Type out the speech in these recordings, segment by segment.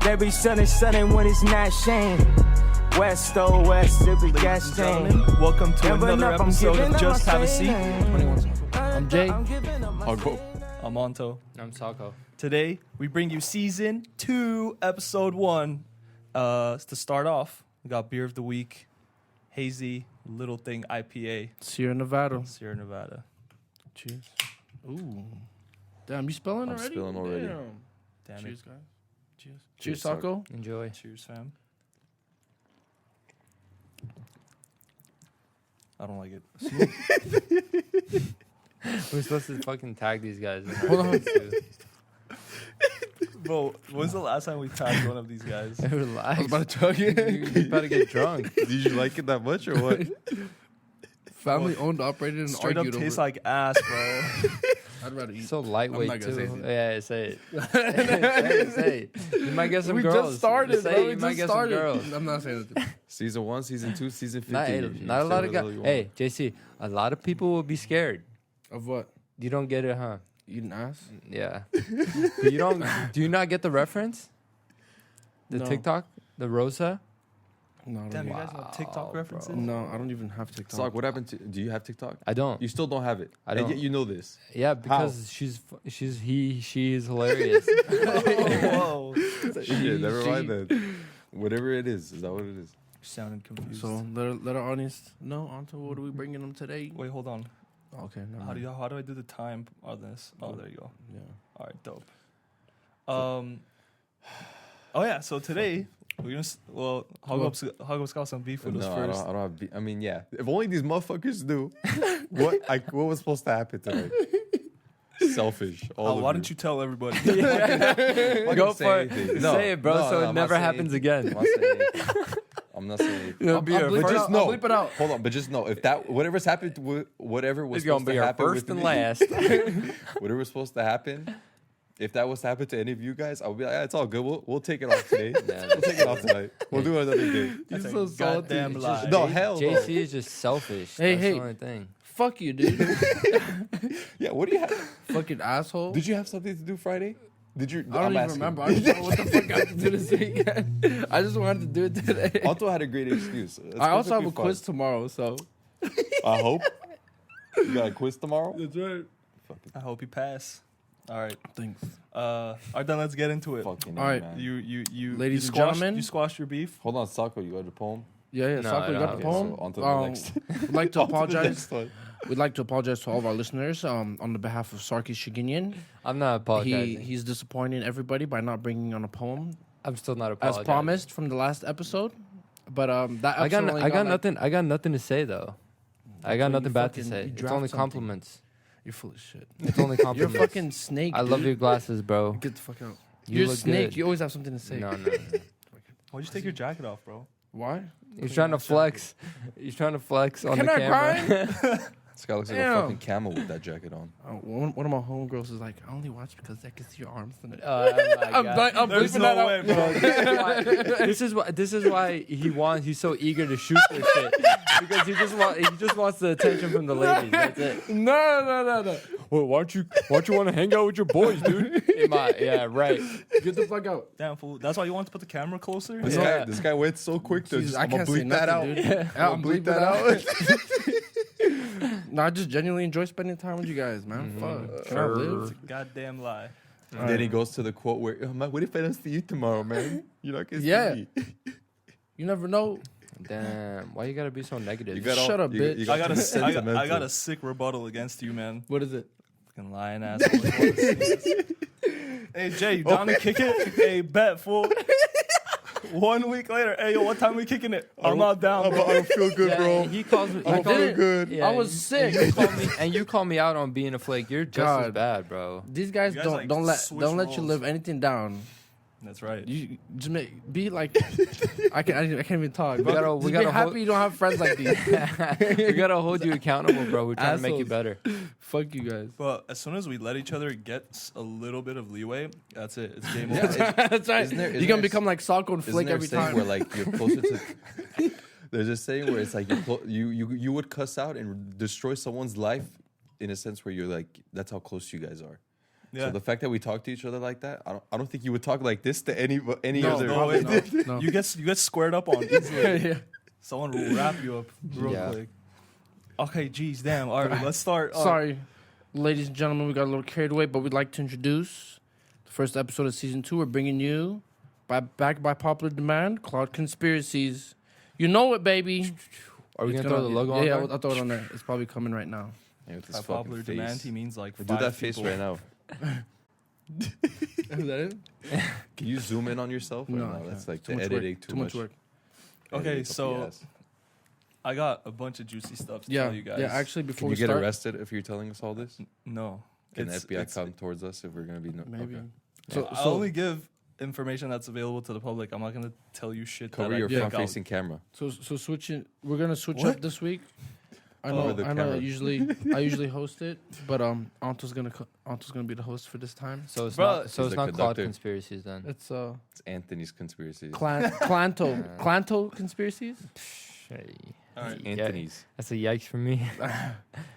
They be sunny when it's not shame. West, oh West, it be gas chain. Welcome to another episode of Just Have a Seat. I'm Jay. I'll go. I'm Monto. I'm Sako. Today, we bring you Season 2, Episode 1. To start off, we got Beer of the Week, Hazy Little Thing IPA. Sierra Nevada. Sierra Nevada. Cheers. Ooh. Damn, you spelling I'm already? spilling already. Damn Cheers, it. guys. Cheers. Cheers, Cheers, Sako. Enjoy. Cheers, fam. I don't like it. We're supposed to fucking tag these guys. Hold on. Bro, when's the last time we tagged one of these guys? Relax. I was about to tell you. You about to get drunk. Did you like it that much or what? Family owned, operated, and Straight up argued tastes over. like ass, bro. I'd rather eat. So lightweight I'm not gonna too. say it. Yeah, say it. say it. You might get some we girls. just started, Say bro. it, We you might just get started. some girls. I'm not saying it. Season 1, Season 2, Season 50. Not a lot of guys. Hey, JC, a lot of people will be scared. Of what? You don't get it, huh? Eating ass? Yeah. But you don't. Do you not get the reference? The No. TikTok, the Rosa. No, I don't Damn, you even- guys have TikTok bro. references? No, I don't even have TikTok. Sock, what happened to... Do you have TikTok? I don't. You still don't have it. I don't. And yet you know this. Yeah, because she's hilarious. Whoa. Shit, never mind then. Whatever it is that what it is? Sounded confused. So let our audience know. Onto what are we bringing them today? Wait, hold on. Okay. Never How mind. do I do the time on this? Oh, there you go. Yeah. All right, dope. Oh yeah. So today we're gonna Hugup's got some beef with us No, first. I don't have... I mean, yeah. If only these motherfuckers knew what was supposed to happen tonight. Selfish. Why don't you tell everybody? Go for it. Say it, bro, so it never happens again. I'm not saying anything. It'll be I'll our bleep it first. out. Just know. I'll bleep it out. Hold on, but just know if that whatever's happened, whatever was It's supposed gonna be to our happen first with and me- last. whatever was supposed to happen, if that was to happen to any of you guys, I would be like, it's all good. We'll take it off today. We'll take it off tonight. We'll do it another day. You're That's so a salty. goddamn lie. No, hell no. JC is just selfish. Hey, That's hey. the only thing. Fuck you, dude. Yeah, what do you have? Fucking asshole. Did you have something to do Friday? Did you? I don't even remember. I just don't know what the fuck I have to do this weekend. I just wanted to do it today. Otto had a great excuse. It's I also have a perfectly quiz fine. tomorrow, so. I hope. You got a quiz tomorrow? That's right. I hope you pass. All right. Thanks. All right, then let's get into it. Fucking All right. man. You Ladies you and squashed- gentlemen. You squashed your beef. Hold on, Sako, you got your poem? Yeah. No, Sako, I you don't got have the it. poem? So on to the next. We'd like to On to the apologize. next one. We'd like to apologize to all of our listeners on the behalf of Sarkis Shiginian. I'm not apologizing. He's disappointing everybody by not bringing on a poem I'm still not as apologizing. promised from the last episode. But that I got episode only I got like- nothing. I got nothing to say though. I got So you nothing bad to fucking- say. you It's draft only something. compliments. You're full of shit. It's only You're a compliments. fucking snake. I love dude. your glasses, bro. Get the fuck out. You You're a look snake. good. You always have something to say. No. Why'd you take your jacket off, bro? Why? He's trying to flex. He's trying to flex on Can the I camera. grind? This guy looks like Damn. a fucking camel with that jacket on. One of my homegirls is like, I only watch because I can see your arms. My I'm God. There's bleeping no that way, out. bro. This is why he's so eager to shoot this shit because he just wants the attention from the ladies. That's it. No. Well, why don't you want to hang out with your boys, dude? Yeah, right. Get the fuck out. Damn fool. That's why you want to put the camera closer. This guy went so quick to Jesus, just, I I'm gonna can't say bleep that out. nothing, dude. I'm I'm gonna bleep bleeping that out. No, I just genuinely enjoy spending time with you guys, man. Fuck. Can I live? Goddamn lie. And then he goes to the quote where, oh, man, what if I don't see you tomorrow, man? You're not gonna Yeah. see me. You never know. Damn, why you gotta be so negative? You got Shut up, bitch. You I got too a sentimental. I got a sick rebuttal against you, man. What is it? Fucking lying ass. Hey Jay, you down to kick it? Hey, bet fool. 1 week later, hey yo, what time we kicking it? I'm not down, I bro. don't feel good, Yeah, bro. He calls me. I don't feel good. Yeah, I was sick. You call me out on being a flake. You're just as God. bad, bro. These guys, You guys, like, don't let switch you roles. live anything down. That's right. You just be like I can't even talk. We gotta- Just we be gotta happy hold- you don't have friends like these. We gotta hold you accountable, bro. We're trying to make you Assholes. better. Fuck you guys. But as soon as we let each other get a little bit of leeway, that's it. It's game Yeah, over. That's right. Isn't there- You're isn't gonna there- become like Sako and Isn't Flake there a every saying time. where like you're closer to? There's a saying where it's like you would cuss out and destroy someone's life in a sense where you're like that's how close you guys are. Yeah. So the fact that we talk to each other like that, I don't think you would talk like this to any No, other. no way. no. You get squared up on easily. yeah. Someone will wrap you up real Yeah. quick. Okay, geez, damn. All right, let's start. Sorry, ladies and gentlemen, we got a little carried away, but we'd like to introduce the first episode of season 2. We're bringing you, back by popular demand, Claude Conspiracies. You know it, baby. Are we It's gonna throw the logo on? Yeah, there? I'll throw it on there. It's probably coming right now. Yeah, with this By fucking popular face. demand, he means like Do 5 that face people. right now. Is that it? Can you zoom in on yourself? Or No, no, I that's can't. like Too the much editing work. too much work. Okay, editing up the so ass. I got a bunch of juicy stuff to Yeah, tell you guys. yeah. Actually, before Can we you get start, arrested if you're telling us all this? No. Can the FBI it's- come towards us if we're gonna be? maybe. Okay. So, I'll only give information that's available to the public. I'm not gonna tell you shit. Cover that your I think front-facing camera. so switching. We're gonna switch What? up this week. I Cover know. the I know. camera. I usually host it, but Anto's gonna be the host for this time. So it's Bro, not. So he's it's the not Claude conductor. Conspiracies then. It's It's Anthony's conspiracies. Clanto Conspiracies. Hey. All right. Yeah, Anthony's. that's a yikes for me.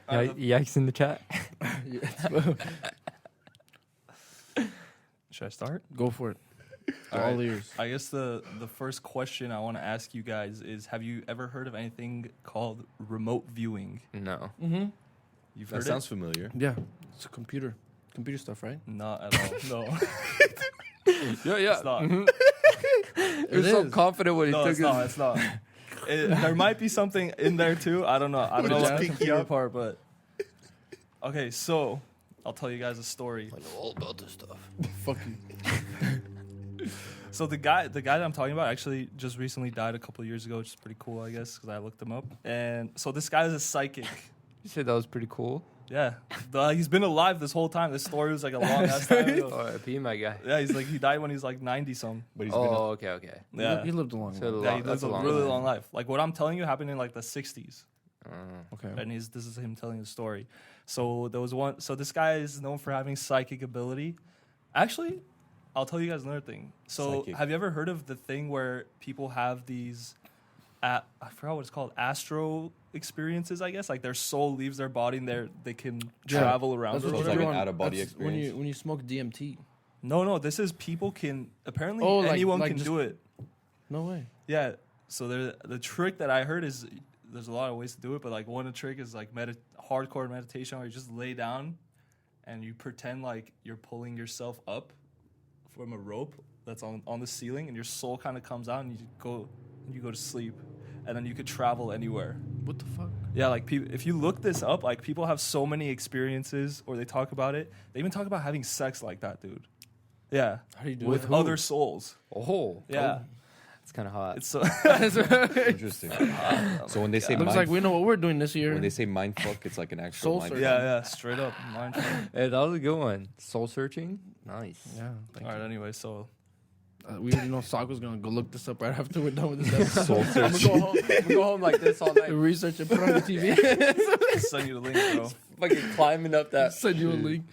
Alright, Yikes in the chat. Should I start? Go for it. All All right. ears. I guess the first question I want to ask you guys is: have you ever heard of anything called remote viewing? No. Mm-hmm. You've That heard sounds familiar. Yeah, it's a computer stuff, right? it? Not at all. No, Yeah. it's not. He was so is. confident when he No, took it's his. not. It's not. There might be something in there too. I don't know. I don't know Just what pick computer you up. part, but okay. So I'll tell you guys a story. I know all about this stuff. Fuck you. So the guy that I'm talking about actually just recently died a couple of years ago, which is pretty cool, I guess, because I looked him up. And so this guy is a psychic. You said that was pretty cool. Yeah, he's been alive this whole time. This story was like a long ass time ago. R.I.P. my guy. Yeah, he died when he's like 90 some. But he's Oh, okay. Yeah, He lived a long So life. yeah, he that's lives a long really life. long life. Like what I'm telling you happened in like the 60s, Okay. and this is him telling the story. So there was one. So this guy is known for having psychic ability. Actually, I'll tell you guys another thing. So Psychic. have you ever heard of the thing where people have these? I forgot what it's called. Astro experiences, I guess. Like their soul leaves their body and they can Yeah, travel around. That's or what It's you're like whatever. an on- out-of-body that's experience. when you smoke DMT. No, this is people can apparently Oh, like- anyone like can just- do it. No way. Yeah. So the trick that I heard is there's a lot of ways to do it, but like one trick is like hardcore meditation where you just lay down and you pretend like you're pulling yourself up from a rope that's on the ceiling, and your soul kind of comes out and you go to sleep, and then you could travel anywhere. What the fuck? Yeah, like if you look this up, like people have so many experiences, or they talk about it. They even talk about having sex like that, dude. Yeah, How do you do with it? other souls. Oh, Yeah, it's kind of hot. it's so. Interesting. So when they say Looks mind, like we know what we're doing this year. when they say mind fuck, it's like an actual Soul mind. search. Yeah, straight up. Mindful. Hey, that was a good one. Soul searching. Nice. Yeah. Thank All right. Anyway, so you. We already know Sock was gonna go look this up right after we're done with this episode. Soul I'm search. gonna go home like this all night. Research and put on the TV. send you the link, bro. Fucking climbing up that. Send you a link.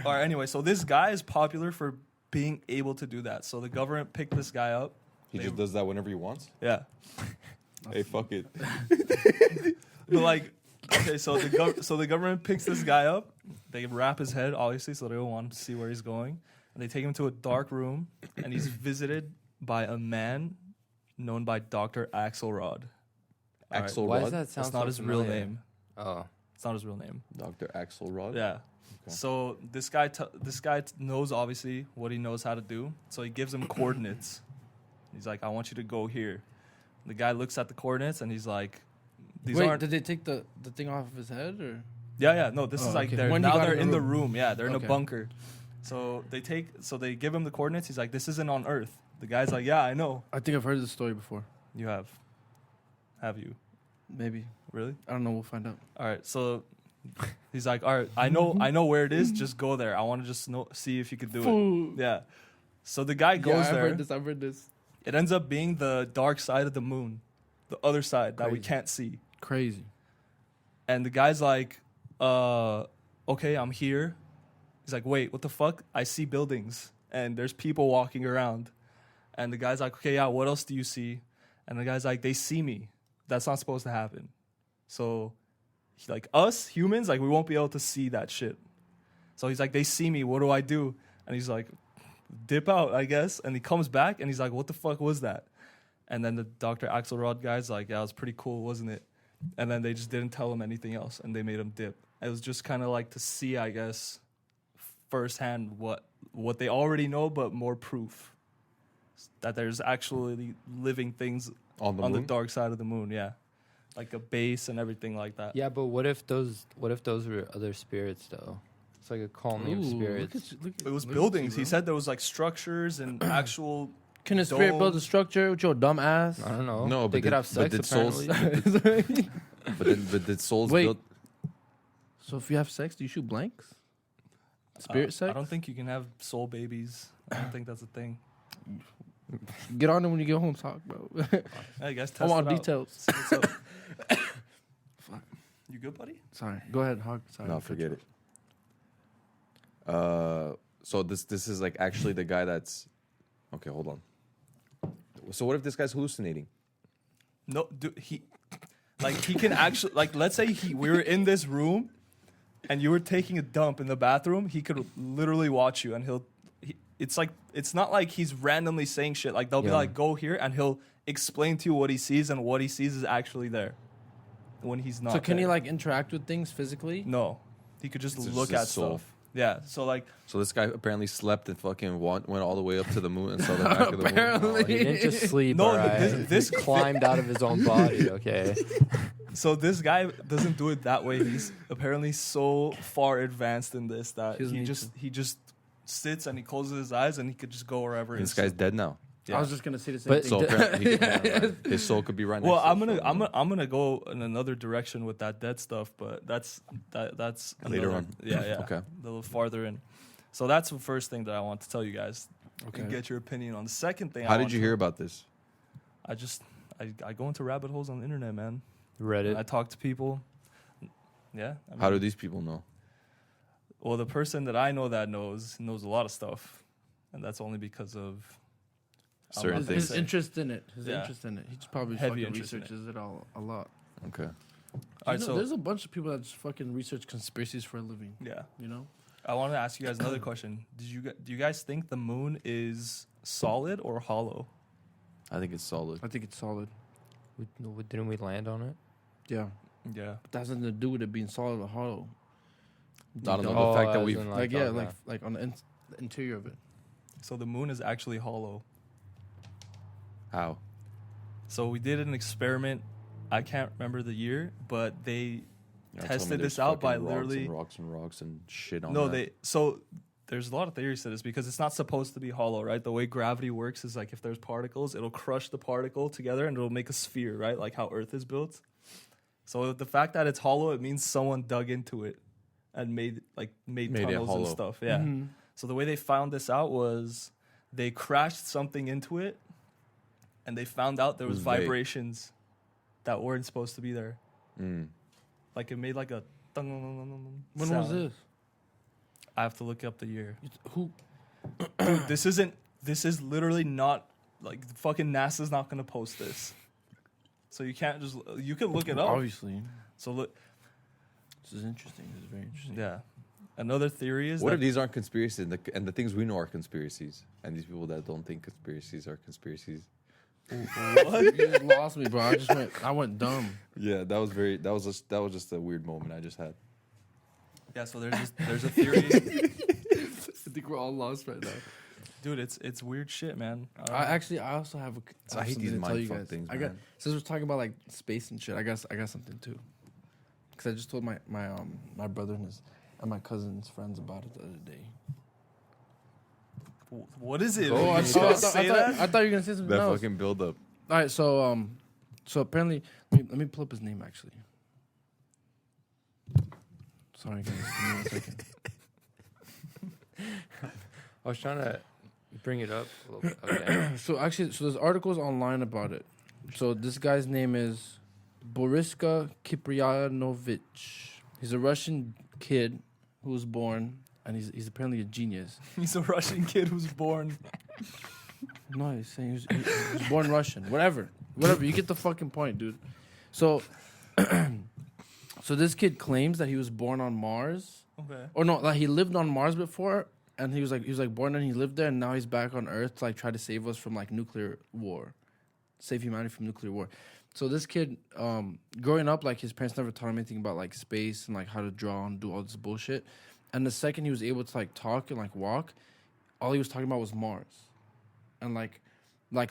All right. Anyway, so this guy is popular for being able to do that. So the government picked this guy up. He just does that whenever he wants. Yeah. Hey, fuck it. But like, okay, so the government picks this guy up. They wrap his head, obviously, so they don't want to see where he's going. And they take him to a dark room, and he's visited by a man known by Dr. Axelrod. Axel Why Rod. does that sound That's not so his real familiar? name. Oh. It's not his real name. Dr. Axel Rod. Yeah. So this guy knows obviously what he knows how to do. So he gives him coordinates. He's like, I want you to go here. The guy looks at the coordinates and he's like, these Wait, aren't. did they take the thing off of his head or? Yeah. No, this Oh, is like okay. When you now got they're in the in the room. room. Yeah, they're in Okay. a bunker. So they give him the coordinates. He's like, this isn't on Earth. The guy's like, yeah, I know. I think I've heard this story before. You have. Have you? Maybe. Really? I don't know. We'll find out. All right. So he's like, all right, I know where it is. Just go there. I want to just see if you could do Fool. it. Yeah. So the guy goes I've there. heard this. It ends up being the dark side of the moon, the other side that we Crazy. can't see. Crazy. And the guy's like, okay, I'm here. He's like, wait, what the fuck? I see buildings and there's people walking around. And the guy's like, okay, yeah, what else do you see? And the guy's like, they see me. That's not supposed to happen. So, like us humans, like we won't be able to see that shit. So he's like, they see me. What do I do? And he's like, dip out, I guess. And he comes back and he's like, what the fuck was that? And then the Dr. Axelrod guy's like, yeah, it was pretty cool, wasn't it? And then they just didn't tell him anything else, and they made him dip. It was just kind of like to see, I guess, firsthand what they already know, but more proof that there's actually living things On the on the moon? dark side of the moon. Yeah, like a base and everything like that. Yeah, but what if those were other spirits though? It's like a colony of spirits. It was buildings. He said there was like structures and actual. Can a spirit build a domes. structure with your dumb ass? I don't know. No, they but could did- have sex but did souls- apparently. But did souls Wait. build? So if you have sex, do you shoot blanks? Spirit sex? I don't think you can have soul babies. I don't think that's a thing. Get on it when you get home, talk, bro. Hey, guys, test I want it out. details. See what's up. You good, buddy? Sorry. Go ahead, Hog. Sorry. No, forget it. So this is like actually the guy that's. Okay, hold on. So what if this guy's hallucinating? No, dude, he can actually, like, let's say we were in this room and you were taking a dump in the bathroom, he could literally watch you, and it's not like he's randomly saying shit. Like, they'll be Yeah. like, go here, and he'll explain to you what he sees, and what he sees is actually there when he's not So can he there. like interact with things physically? No, he could just It's just look his at soul. stuff. Yeah, so like, So this guy apparently slept and fucking went all the way up to the moon and saw the back of the moon. Apparently. He didn't just sleep. No, all right? this- He climbed out of his own body. Okay. so this guy doesn't do it that way. He's apparently so far advanced in this that He doesn't need he just sits and he closes his eyes and he could just go wherever. And this guy's dead now. I was just gonna say the same But- thing. So apparently his soul could be right next Well, to I'm his gonna soul. I'm gonna go in another direction with that dead stuff, but that's Later another- on. Yeah. Okay. A little farther in. So that's the first thing that I want to tell you guys. Okay. And get your opinion on. The second thing. How did you hear about this? I go into rabbit holes on the internet, man. Reddit. I talk to people. Yeah. I How mean, do these people know? Well, the person that I know that knows a lot of stuff, and that's only because of Certain I'm not gonna his things. say. interest in it. His Yeah. interest in it. He just probably Heavy fucking interest in it. researches it all a lot. Okay. All right, so there's a bunch of people that just fucking research conspiracies for a living. yeah, You know? I want to ask you guys another question. Do you guys think the moon is solid or hollow? I think it's solid. I think it's solid. Didn't we land on it? Yeah. Yeah. But that has nothing to do with it being solid or hollow. Not on You the know? fact that as we've- in, Like, yeah, okay. like on the interior of it. So the moon is actually hollow. How? So we did an experiment. I can't remember the year, but they You're tested telling me this there's out by fucking rocks literally. and rocks and shit on No, that? there's a lot of theories to this because it's not supposed to be hollow, right? The way gravity works is like if there's particles, it'll crush the particle together and it'll make a sphere, right? Like how Earth is built. So the fact that it's hollow, it means someone dug into it and made Made it tunnels and hollow. stuff. Yeah. Mhm. So the way they found this out was they crashed something into it and they found out there was was vague. vibrations that weren't supposed to be there. Mm. Like it made like a When was sound. this? I have to look up the year. Who? Dude, this is literally not like fucking NASA's not gonna post this. So you can't just you can look it up. Obviously. So look, This is interesting. This is very interesting. yeah. Another theory is What that if these aren't conspiracies and the things we know are conspiracies? And these people that don't think conspiracies are conspiracies. what? You just lost me, bro. I went dumb. Yeah, that was just a weird moment I just had. Yeah, so there's a theory. I think we're all lost right now. Dude, it's weird shit, man. I also have I hate something these to tell you mindfuck guys. things, I got man. since we're talking about like space and shit. I got something too. Because I just told my brother and my cousin's friends about it the other day. What is it? Oh, Are you I just thought- gonna I say thought that? you were gonna say something That else. fucking build up. All right, so apparently, let me pull up his name actually. Sorry guys, give me 1 second. I was trying to bring it up a little bit. Okay. So there's articles online about it. So this guy's name is Boriska Kiprianovich. He's a Russian kid who was born, and he's apparently a genius. He's a Russian kid who's born. No, he's saying he was born Russian. Whatever. You get the fucking point, dude. So, so this kid claims that he was born on Mars, Okay. Or no, like he lived on Mars before, and he was like born and he lived there, and now he's back on Earth to like try to save us from like nuclear war, save humanity from nuclear war. So this kid, growing up, like his parents never taught him anything about like space and like how to draw and do all this bullshit. And the second he was able to like talk and like walk, all he was talking about was Mars, and like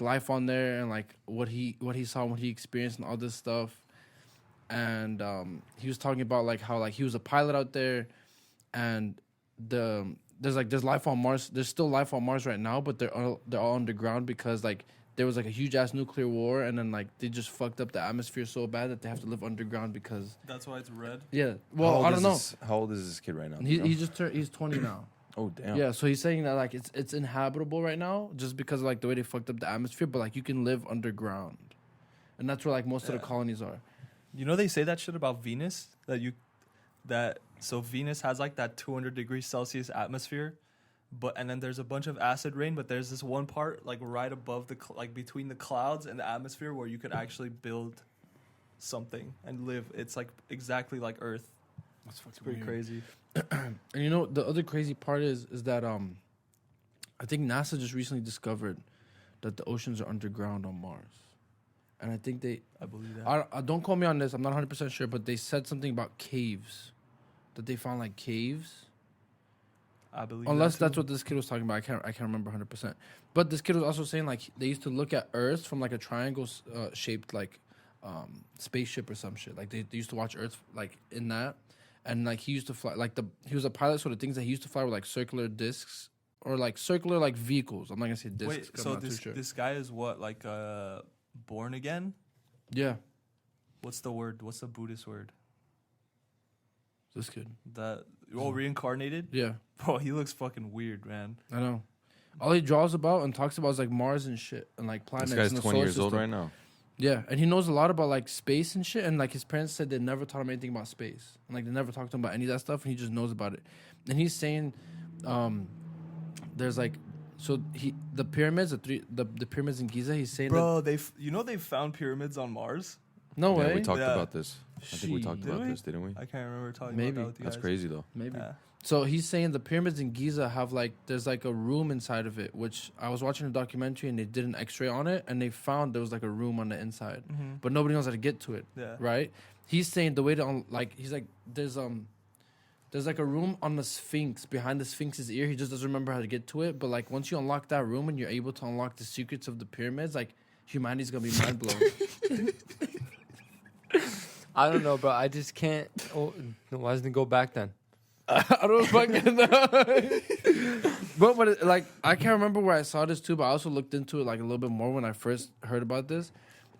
life on there, and like what he saw, what he experienced, and all this stuff. And he was talking about like how like he was a pilot out there, and there's life on Mars. There's still life on Mars right now, but they're all underground because like there was like a huge ass nuclear war, and then like they just fucked up the atmosphere so bad that they have to live underground because That's why it's red. yeah. Well, I don't know. How old is this kid right now? He's 20 now. Oh damn. Yeah, so he's saying that like it's inhabitable right now just because of like the way they fucked up the atmosphere, but like you can live underground, and that's where like most of the colonies are. You know they say that shit about Venus so Venus has like that 200 degrees Celsius atmosphere, and then there's a bunch of acid rain, but there's this one part like right above like between the clouds and the atmosphere where you could actually build something and live. It's like exactly like Earth. That's fucking Pretty crazy. And you know the other crazy part is that I think NASA just recently discovered that the oceans are underground on Mars, and I think I believe that. I don't quote me on this. I'm not 100% sure, but they said something about caves, that they found like caves. I believe Unless that that's what this kid was talking about, I can't remember 100%. But this kid was also saying like they used to look at Earth from like a triangle shaped like spaceship or some shit. Like they used to watch Earth like in that, and like he used to fly like he was a pilot, so the things that he used to fly were like circular discs or like circular like vehicles. I'm not gonna say discs. Wait, 'cause so I'm not too sure. this guy is what, like born again? Yeah, What's the word? What's the Buddhist word? this kid. Reincarnated? Yeah, Bro, he looks fucking weird, man. I know. All he draws about and talks about is like Mars and shit and like planets. This guy's and the 20 solar years old system. right now. Yeah, and he knows a lot about like space and shit. And like his parents said they never taught him anything about space, and like they never talked to him about any of that stuff. And he just knows about it. And he's saying, there's like, the pyramids, the pyramids in Giza. He's saying Bro, they found pyramids on Mars? no Yeah, way, we talked Yeah. about this. I think we talked Did about we? this, didn't we? I can't remember talking Maybe. about that with you That's guys. crazy though. maybe. Yeah. So he's saying the pyramids in Giza have like there's like a room inside of it, which I was watching a documentary and they did an X-ray on it and they found there was like a room on the inside, but nobody knows how to get to it. Yeah. Right? He's saying the way to he's like there's like a room on the Sphinx behind the Sphinx's ear. He just doesn't remember how to get to it. But like once you unlock that room and you're able to unlock the secrets of the pyramids, like humanity's gonna be mind blown. I don't know, bro. I just can't. Oh, why doesn't it go back then? I don't fucking know. but like I can't remember where I saw this too, but I also looked into it like a little bit more when I first heard about this.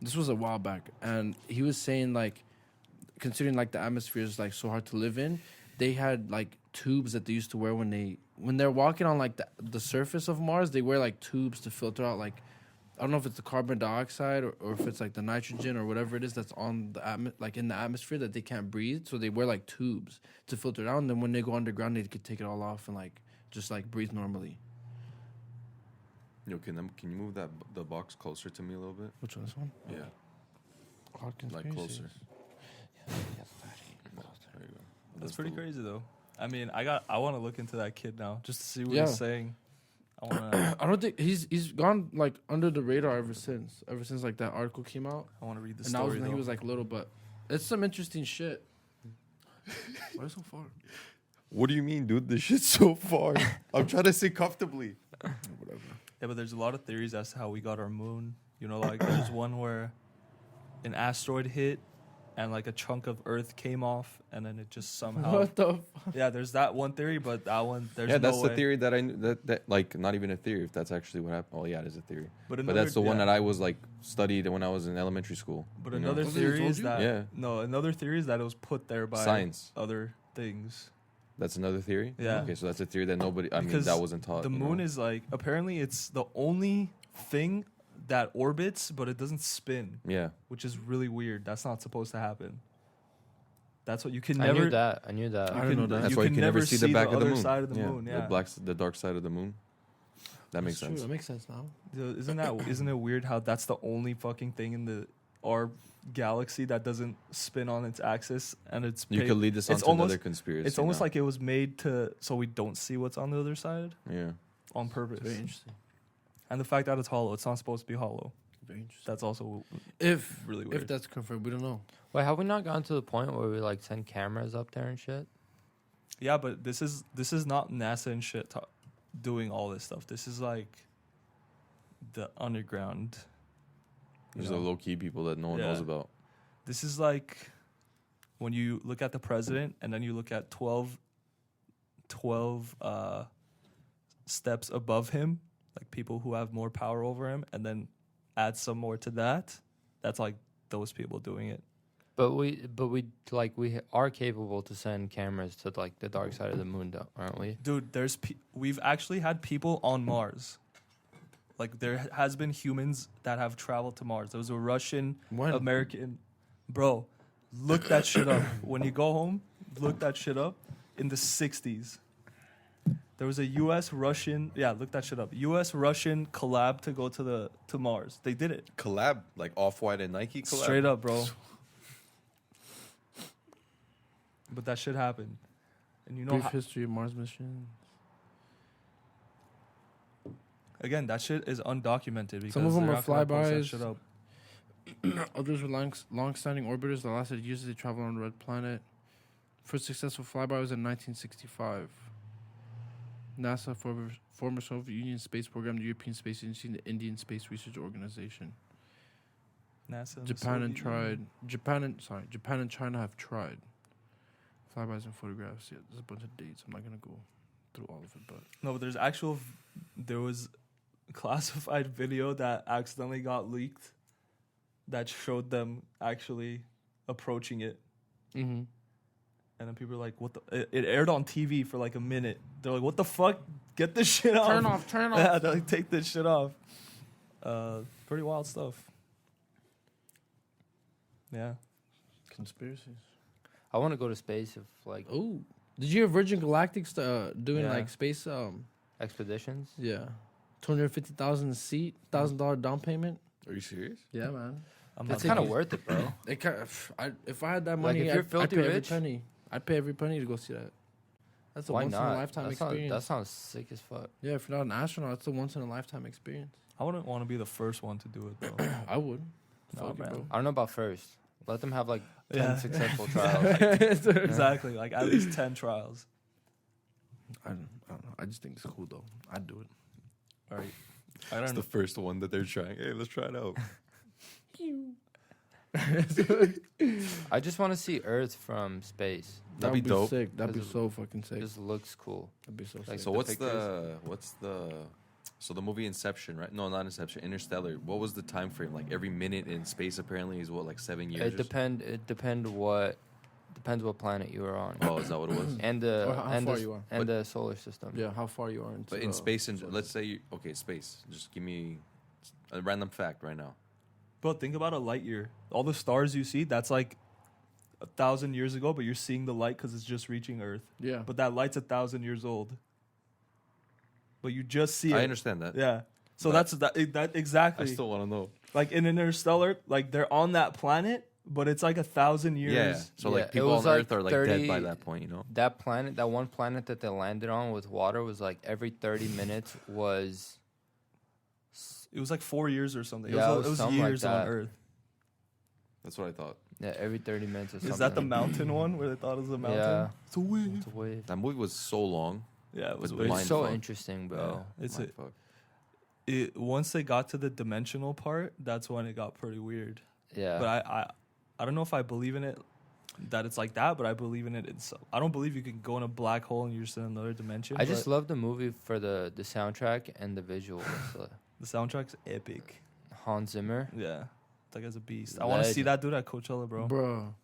This was a while back, and he was saying like, considering like the atmosphere is like so hard to live in, they had like tubes that they used to wear when they're walking on like the surface of Mars. They wear like tubes to filter out like, I don't know if it's the carbon dioxide or if it's like the nitrogen or whatever it is that's on the in the atmosphere that they can't breathe. So they wear like tubes to filter it out. And then when they go underground, they could take it all off and like just like breathe normally. Yo, can you move the box closer to me a little bit? Which one? This one? Yeah, Claude like Conspiracies. closer. There you go. That's pretty crazy though. I mean, I want to look into that kid now just to see what Yeah. he's saying. I want to I don't think he's gone like under the radar ever since like that article came out. read the And that was story when though. he was like little, but it's some interesting shit. Why so far? What do you mean, dude? This shit's so far. I'm trying to sit comfortably. Whatever. Yeah, but there's a lot of theories as to how we got our moon. You know, like there's one where an asteroid hit and like a chunk of Earth came off and then it just somehow. What the? Yeah, there's that one theory, but that one there's Yeah, no that's way. the theory that I kn- that like not even a theory. If that's actually what happened. Oh yeah, it is a theory. But But that's the one yeah. that I was like studied when I was in elementary school. But you know? another That's what he theory told is you? that Yeah. another theory is that it was put there by Science. other things. That's another theory. Yeah. Okay, so that's a theory that nobody. I mean, Because that wasn't taught. The you moon know? is like apparently it's the only thing that orbits, but it doesn't spin, Yeah. which is really weird. That's not supposed to happen. That's what you can I never. knew that. I knew that. I didn't know that. That's why you can never see the back of the other moon. side of the yeah. moon. Yeah, The dark side of the moon. That makes That's true. sense. That makes sense now. Isn't it weird how that's the only fucking thing in the our galaxy that doesn't spin on its axis, and it's You could lead this on it's to almost- another conspiracy. It's almost now. like it was made to so we don't see what's on the other side yeah. on purpose. Very interesting. And the fact that it's hollow, it's not supposed to be hollow. Very interesting. That's also If really weird. if that's confirmed, we don't know. Wait, have we not gotten to the point where we like send cameras up there and shit? Yeah, but this is not NASA and shit doing all this stuff. This is like the underground. you There's know? the low key people that no one knows Yeah. about. This is like when you look at the president and then you look at 12 steps above him, like people who have more power over him, and then add some more to that. That's like those people doing it. But we are capable to send cameras to like the dark side of the moon, though, aren't we? Dude, we've actually had people on Mars. Like there has been humans that have traveled to Mars. There was a Russian, When? American, bro. Look that shit up. When you go home, look that shit up. In the 60s, there was a U.S. Russian. Yeah, look that shit up. U.S. Russian collab to go to Mars. They did it Collab, like Off-White and Nike collab. straight up, bro. But that shit happened, and you know Brief how, history of Mars mission. again that shit is undocumented because Some of them they're are not gonna post that flybys. shit up. Others were long-standing orbiters that lasted years as they traveled on the red planet. First successful flyby was in 1965. NASA, former Soviet Union space program, the European Space Agency, and the Indian Space Research Organization. NASA, and Japan and Soviet Union. Japan and China have tried. Flybys and photographs. Yeah, there's a bunch of dates. I'm not gonna go through all of it, but No, but there was classified video that accidentally got leaked that showed them actually approaching it. mm-hmm. And then people were like, what the? It aired on TV for like a minute. They're like, what the fuck? Get this shit off. Turn Yeah, off. they're like, take this shit off. Pretty wild stuff. Yeah. Conspiracies. I want to go to space if like Oh, did you hear Virgin Galactic's doing Yeah. like space? expeditions. Yeah, $250,000 seat, $1,000 down payment. Are you serious? Yeah, man. I'm That's not kind of taking- worth it, bro. If I had that Like, money, if you're I'd filthy pay every rich- penny. I'd pay every penny to go see that. That's a Why once in not? a lifetime That experience. sounds sick as fuck. Yeah, if you're not an astronaut, it's a once in a lifetime experience. I wouldn't want to be the first one to do it though. I would. No, Fuck it, man. bro. I don't know about first. Let them have like 10 Yeah. successful trials. Exactly. Like at least 10 trials. I don't know. I just think it's cool though. I'd do it. All right. I It's don't the know. first one that they're trying. Hey, let's try it out. I just want to see Earth from space. That'd be dope. Sick. That'd be Because so fucking sick. It just looks cool. That'd be so like, sick. So the what's the so the movie Inception, right? No, not Inception. Interstellar. What was the time frame? Like every minute in space apparently is what, like 7 years? It depends what planet you are on. Oh, is that what it was? And the Or how and far the, you are. and the solar system. Yeah, how far you are into. But in the space, and solar let's say space. Just give me a random fact right now. Bro, think about a light year. All the stars you see, that's like 1,000 years ago, but you're seeing the light because it's just reaching Earth. Yeah. But that light's 1,000 years old. But you just see it. I understand that. Yeah. So But that I exactly. still want to know. Like in Interstellar, like they're on that planet, but it's like 1,000 years. Yeah. So Yeah, like it people was on like Earth are like 30 dead by that point, you know? That one planet that they landed on with water was like every 30 minutes was. It was like 4 years or something. Yeah, it was something like years on that. Earth. That's what I thought. Yeah, every 30 minutes or something. Is that the mountain one where they thought it was a mountain? Yeah. It's a wave. It's a wave. That movie was so long. Yeah, it was. But a wave. mind It's so fuck. interesting, bro. Yeah, it's Mind fuck. once they got to the dimensional part, that's when it got pretty weird. Yeah. But I don't know if I believe in it that it's like that, but I believe in it. I don't believe you can go in a black hole and you're just in another dimension. I just but love the movie for the soundtrack and the visuals. the soundtrack's epic. Hans Zimmer. Yeah, that guy's a beast. I want to see that dude at Coachella, bro. Bro.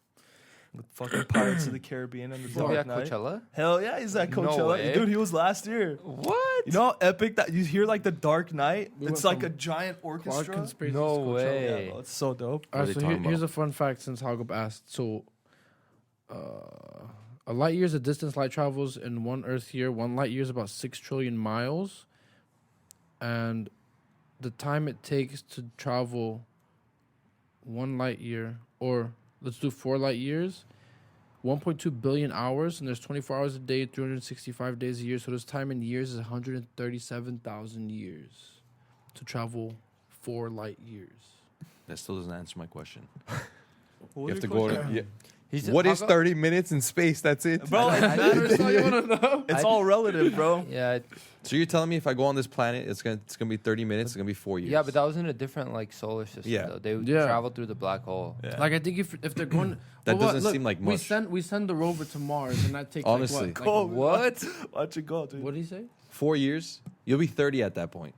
With fucking Pirates of the Caribbean and the He's gonna be Dark at Knight. Coachella? Hell yeah, he's at No Coachella, way. dude. He was last year. What? You know how epic that you hear like the Dark Knight? We It's went like a from giant Claude orchestra. Conspiracies No to Coachella. way. Yeah, bro, it's so dope. All What are right, they so talking here's about? a fun fact since Hagop asked. So, a light year is the distance light travels in one Earth year. 1 light year is about 6 trillion miles. And the time it takes to travel 1 light year, or let's do 4 light years, 1.2 billion hours, and there's 24 hours a day, 365 days a year. So this time in years is 137,000 years to travel 4 light years. That still doesn't answer my question. What You was have to your go question? to. Yeah. He's What how is about- 30 minutes in space? That's it. Bro, it matters. That's all you want to know? It's all relative, bro. Yeah, So you're telling me if I go on this planet, it's gonna be 30 minutes. It's gonna be 4 years. yeah, but that was in a different like solar system. Yeah. Though. They would Yeah. travel through the black hole. Yeah. Like I think if they're going, That Well, doesn't seem like much. We send the rover to Mars, and that takes Honestly. like Cool. What? Watch it go, dude. what did he say? 4 years, you'll be 30 at that point.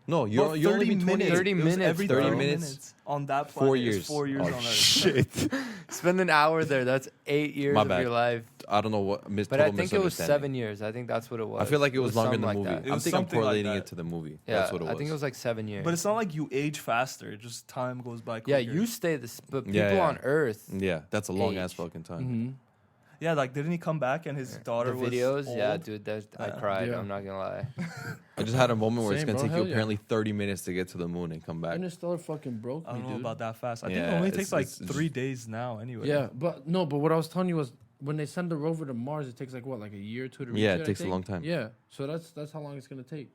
No, you Bro, you only be 28. 30 It was minutes, every 30 30 minutes. minutes on that planet. 4 is years. 4 years Oh, on Earth. shit. Spend an hour there. That's 8 years My of bad. your life. I don't know what. But I think it was 7 years. I think that's what it was. I feel like it was longer in the something like movie. that. It I was think I'm something like correlating that. it to the movie. Yeah, That's what it was. I think it was like 7 years. But it's not like you age faster. It just time goes by quicker. yeah, you stay this, but people Yeah, yeah. on Earth. Yeah, that's a long ass Age. fucking time. Mm-hmm. Yeah, like didn't he come back and his daughter The was videos, yeah, old? dude, I Yeah. cried. Yeah. I'm not gonna lie. I just had a moment where it's Same, gonna bro. take you Hell yeah. apparently 30 minutes to get to the moon and come back. Interstellar fucking broke I me, don't know dude. about that fast. I think it Yeah, only it's- takes like it's 3 days now. Anyway. Yeah, but what I was telling you was when they send the rover to Mars, it takes like what, like a year or two to reach Yeah, it. it I takes a think? long time. Yeah, so that's how long it's gonna take.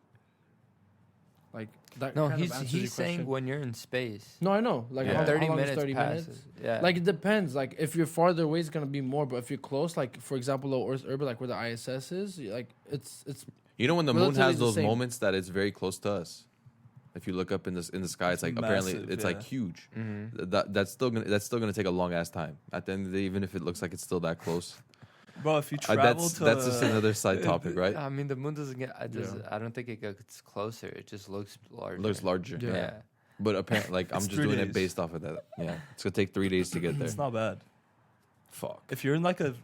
Like that. No, kind of answers your he's saying question. when you're in space. No, I know. Like Yeah. how, 30 how long is minutes 30 passes. minutes? Yeah. Like it depends. Like if you're farther away, it's gonna be more. But if you're close, like for example, low Earth orbit, like where the ISS is, like it's You know when the moon Relatively has the those same. moments that it's very close to us. If you look up in the sky, it's like apparently massive, it's yeah. like huge. Mhm. That's still gonna take a long ass time. At the end of the day, even if it looks like it's still that close, Bro, if you travel that's to just another side topic, right? I mean, the moon doesn't get. Yeah. I don't think it gets closer. It just looks larger. It looks larger. Yeah. Yeah. But apparently, like I'm It's just 3 doing days. it based off of that. Yeah, it's gonna take 3 days to get there. it's not bad. Fuck. If you're in like a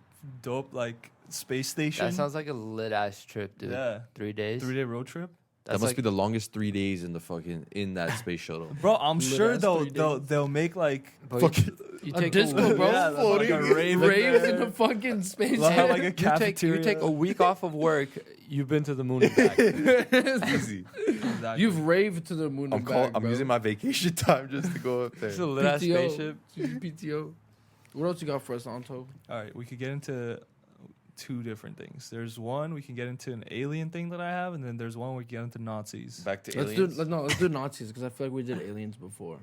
dope like space station, That sounds like a lit ass trip, dude. yeah, 3 days. 3-day road trip. That That's must like, be the longest 3 days in the fucking in that space shuttle. Bro, I'm Lit sure ass they'll 3 they'll days. they'll make like but you a take disco, bro. Yeah, like a rave, Raves there. in the fucking space. They'll have like a you cafeteria. take a week off of work. You've been to the moon and back. Easy. Exactly. You've raved to the moon and back, I'm bro. using my vacation time just to go up there. It's a lit ass PTO. spaceship. PTO. What else you got for us, Anto? All right, we could get into 2 different things. There's one we can get into an alien thing that I have, and then there's one we can get into Nazis. Back to Let's aliens. let's do Nazis because I feel like we did aliens before.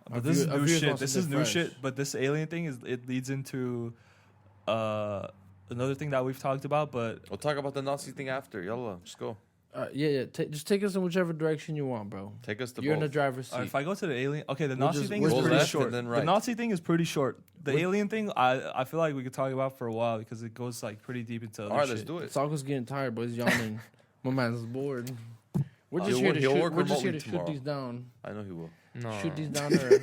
Our But this is view- our new viewers shit. want This something is new fresh. shit. But this alien thing it leads into another thing that we've talked about. But We'll talk about the Nazi thing after. Yalla, just go. Yeah. Just take us in whichever direction you want, bro. Take us to You're in the both. driver's seat. if I go to the alien, okay, the We'll Nazi just- thing we'll is just pretty left short. and then The right. Nazi thing is pretty short. The We'll- alien thing, I feel like we could talk about for a while because it goes like pretty deep into other All right, shit. let's do it. Salko's getting tired, but he's yawning. My man's bored. We're just He'll here work- to he'll shoot. work We're just here remotely to shoot tomorrow. these down. I know he will. No. Shoot these down. Or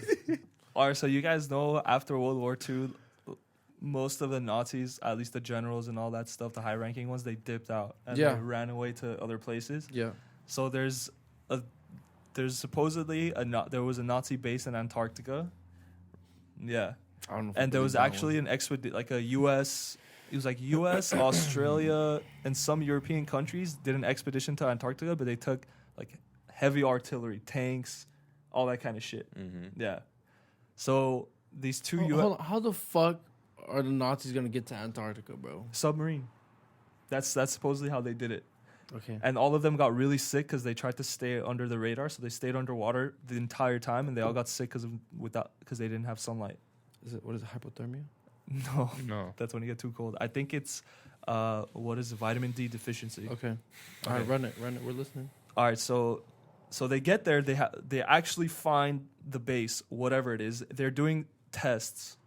All right, so you guys know after World War II, most of the Nazis, at least the generals and all that stuff, the high-ranking ones, they dipped out and Yeah. they ran away to other places. yeah. So there's supposedly there was a Nazi base in Antarctica. Yeah, I don't know. If I and there believe was that actually one. an expedition, like a U.S. It was like U.S., Australia, and some European countries did an expedition to Antarctica, but they took like heavy artillery, tanks, all that kind of shit. Mm-hmm. Yeah. So these two Hold U.S. on, how the fuck are the Nazis gonna get to Antarctica, bro? submarine. That's supposedly how they did it. Okay. And all of them got really sick because they tried to stay under the radar, so they stayed underwater the entire time, and they all got sick because they didn't have sunlight. What is it, hypothermia? No, No. that's when you get too cold. I think it's what is it, vitamin D deficiency. Okay. All right, run it. We're listening. All right, so they get there. They actually find the base, whatever it is. They're doing tests,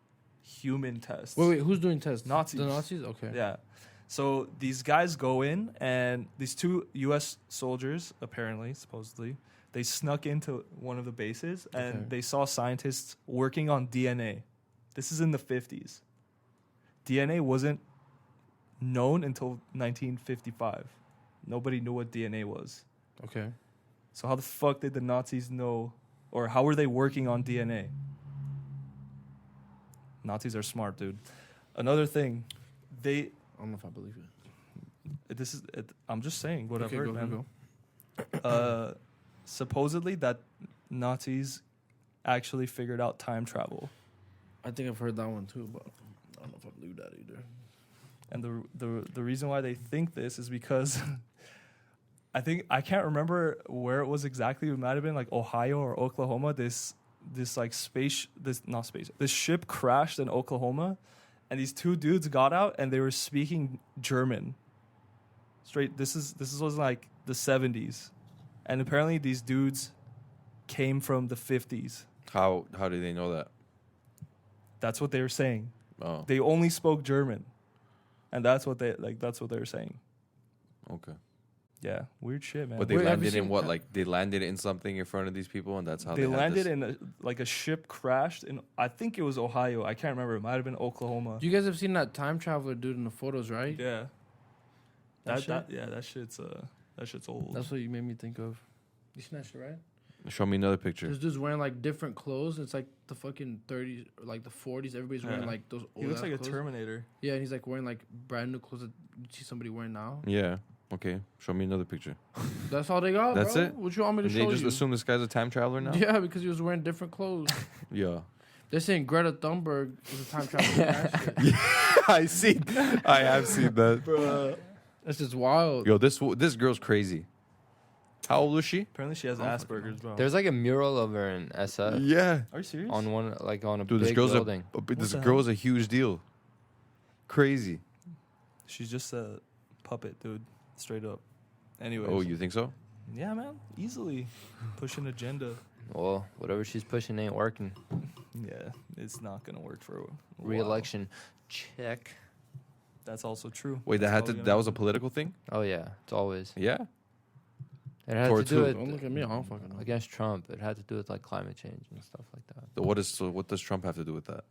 human tests. Wait, who's doing tests? Nazis. The Nazis? Okay. Yeah. So these guys go in, and these 2 U.S. soldiers, apparently, supposedly, they snuck into one of the bases, and Okay. they saw scientists working on DNA. This is in the 50s. DNA wasn't known until 1955. Nobody knew what DNA was. Okay. So how the fuck did the Nazis know, or how were they working on DNA? Nazis are smart, dude. Another thing, I don't know if I believe it. I'm just saying what I've Okay, heard, go. man. Supposedly that Nazis actually figured out time travel. I think I've heard that one too, but I don't know if I believe that either. And the reason why they think this is because I can't remember where it was exactly. It might have been like Ohio or Oklahoma. This ship crashed in Oklahoma, and these two dudes got out and they were speaking German. Straight. This was like the 70s, and apparently these dudes came from the 50s. How do they know that? That's what they were saying. Oh, They only spoke German, and that's what they were saying. okay. Yeah, weird shit, man. But they Wait, have you landed in seen what? that? Like they landed in something in front of these people, and that's how They had landed this. in a ship crashed in, I think it was Ohio. I can't remember. It might have been Oklahoma. You guys have seen that time traveler dude in the photos, right? Yeah. That That shit? that shit's old. That's what you made me think of. You seen that shit, right? Show me another picture. This dude's wearing like different clothes. It's like the fucking 30s or like the 40s. Everybody's wearing Yeah. like those old He looks ass like a clothes. Terminator. Yeah, and he's like wearing like brand new clothes that you see somebody wearing now. Yeah. Okay. Show me another picture. That's all they got, That's bro. it? What you want me to They show just you? assume this guy's a time traveler now. Yeah, because he was wearing different clothes. Yeah. They're saying Greta Thunberg was a time traveler. Last year. I have seen that. Bruh. That's just wild. Yo, this girl's crazy. How old was she? Apparently she has Asperger's, bro. There's like a mural of her in SF Yeah. Are you serious? on one, like on a Dude, this big girl's building. this the girl's a huge deal. Crazy. She's just a puppet, dude. Straight up. Anyways. Oh, you think so? Yeah, man. Easily. Push an agenda. Well, whatever she's pushing ain't working. Yeah, it's not gonna work for a while. Re-election, check. That's also true. Wait, That's probably that gonna- was a political thing? Oh yeah, it's always. Yeah. It had Towards to do who? with Don't look at me. I don't fucking know. against Trump. It had to do with like climate change and stuff like that. What does Trump have to do with that?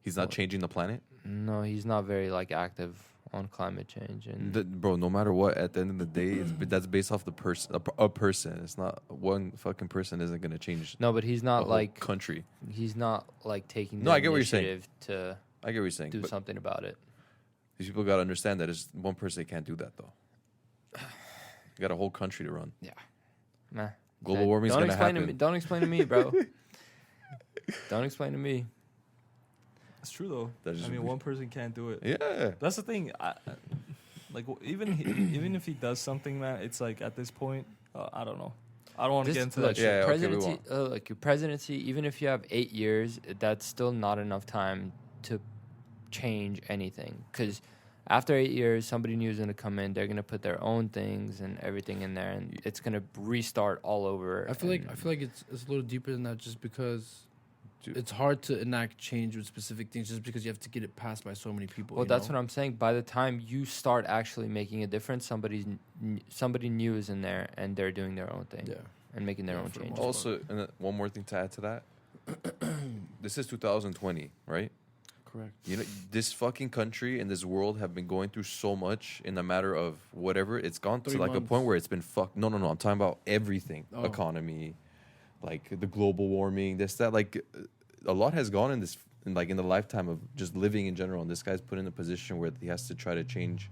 He's not changing the planet? No, he's not very like active on climate change and Bro, no matter what, at the end of the day, that's based off the person. A person. It's not one fucking person isn't gonna change. no, but he's the not whole like country. he's not like taking the No, I get what you're saying. initiative to I get what you're saying. do But something about it. these people gotta understand that it's one person that can't do that though. You got a whole country to run. Nah. Global warming's don't gonna explain happen. To me, don't explain to me, bro. Don't explain to me. It's true though. That just I mean, be- one person can't do it. Yeah. That's the thing. Even if he does something, man, it's like at this point, I don't know. I don't want to get into that Look, shit. Yeah, okay, we presidency, like your presidency, even if you have 8 years, that's still not enough time to change anything. Because after 8 years, somebody new is going to come in. They're going to put their own things and everything in there, and it's going to restart all over. I feel like it's a little deeper than that, just because it's hard to enact change with specific things, just because you have to get it passed by so many people. Well, that's what I'm saying. By the time you start actually making a difference, somebody new is in there, and they're doing their own thing. Yeah. And making their Yeah, own for the changes. most Also, and one more thing to add to that. This is 2020, right? Correct. You know, this fucking country and this world have been going through so much in a matter of whatever. It's gone to 3 like a months. point where it's been fucked. No. I'm talking about everything. Oh. Economy, like the global warming, this, that. Like, a lot has gone in this, in the lifetime of just living in general. And this guy's put in a position where he has to try to change.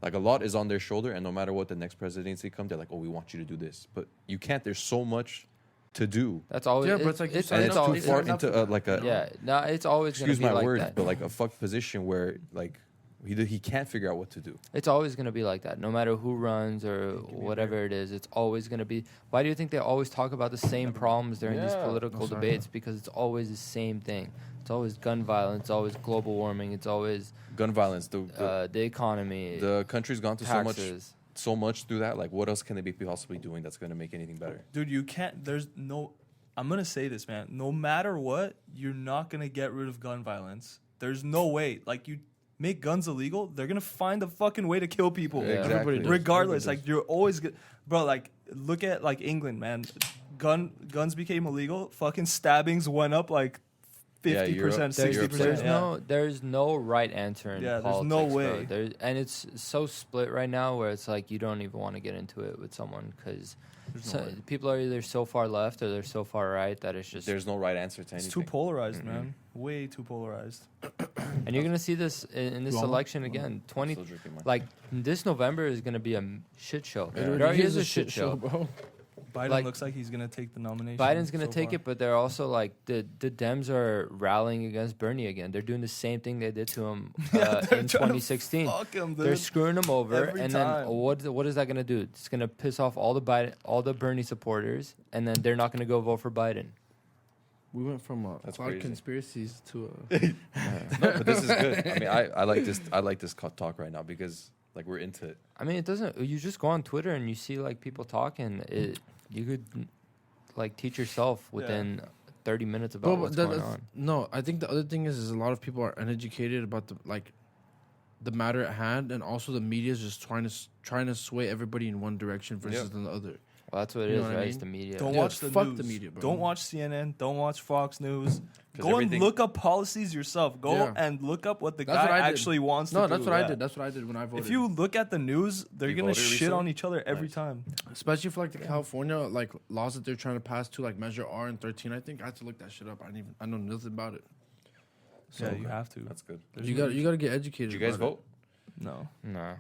Like, a lot is on their shoulder. And no matter what the next presidency comes, they're like, oh, we want you to do this. But you can't. There's so much to do. That's always. Yeah, but it's like you it's, signed And up it's to too be far signed up into for that. like a, yeah, no, it's always going to excuse be my like words, that. but like a fucked position where like he can't figure out what to do. It's always going to be like that. No matter who runs or whatever it is, it's always going to be. Why do you think they always talk about the same problems during these Yeah. political No, sorry. debates? Because it's always the same thing. It's always gun violence. It's always global warming. It's always Gun violence. the economy, The country's gone through taxes. so much through that. Like, what else can they be possibly doing that's going to make anything better? Dude, you can't. There's no. I'm gonna say this, man. No matter what, you're not gonna get rid of gun violence. There's no way. Like, you make guns illegal, they're gonna find a fucking way to kill people. Yeah. Everybody does. Regardless, Everybody like you're always good, bro. Like, look at like England, man. Guns became illegal. Fucking stabbings went up like 50%, Europe. There's, 60%. there's yeah. there's no right answer in Yeah, there's politics. no bro. way. And it's so split right now where it's like you don't even want to get into it with someone because people are either so far left or they're so far right that it's just. There's no right answer to It's anything. too polarized, man. Way too polarized. And you're gonna see this in this Wrong. election again. I'm 20 still drinking mine. Like this November is gonna be a shit show. Yeah. It already is a shit show. bro. Biden Like- looks like he's gonna take the nomination. Biden's gonna so take far. it, but they're also like the Dems are rallying against Bernie again. They're doing the same thing they did to him Yeah, they're in trying to 2016. Fuck him, They're dude. screwing him over, Every and time. then what is that gonna do? It's gonna piss off all the Bernie supporters, and then they're not gonna go vote for Biden. We went from That's Claude crazy. conspiracies to No, but this is good. I mean, I like this. I like this talk right now because like we're into it. I mean, it doesn't. You just go on Twitter and you see like people talking. You could like teach yourself within 30 minutes about what's going on. No, I think the other thing is a lot of people are uneducated about the matter at hand, and also the media is just trying to sway everybody in one direction versus the other. Well, that's what it You know is, what I right? mean? It's the media. Don't Yeah, watch the fuck news. the media, bro. Don't watch CNN. Don't watch Fox News. 'Cause Go and everything- look up policies yourself. Go Yeah. and look up what the That's what guy I did. actually wants No, to do. that's what I yeah. did. That's what I did when I voted. If you look at the news, they're You gonna voted shit recently? on each other every Nice. time. especially for like the California like laws that they're trying to pass to like Measure R and 13, I think I had to look that shit up. I know nothing about it. So Yeah, you have to. That's good. There's you no- got to get educated. Did you guys about vote? No. Nah.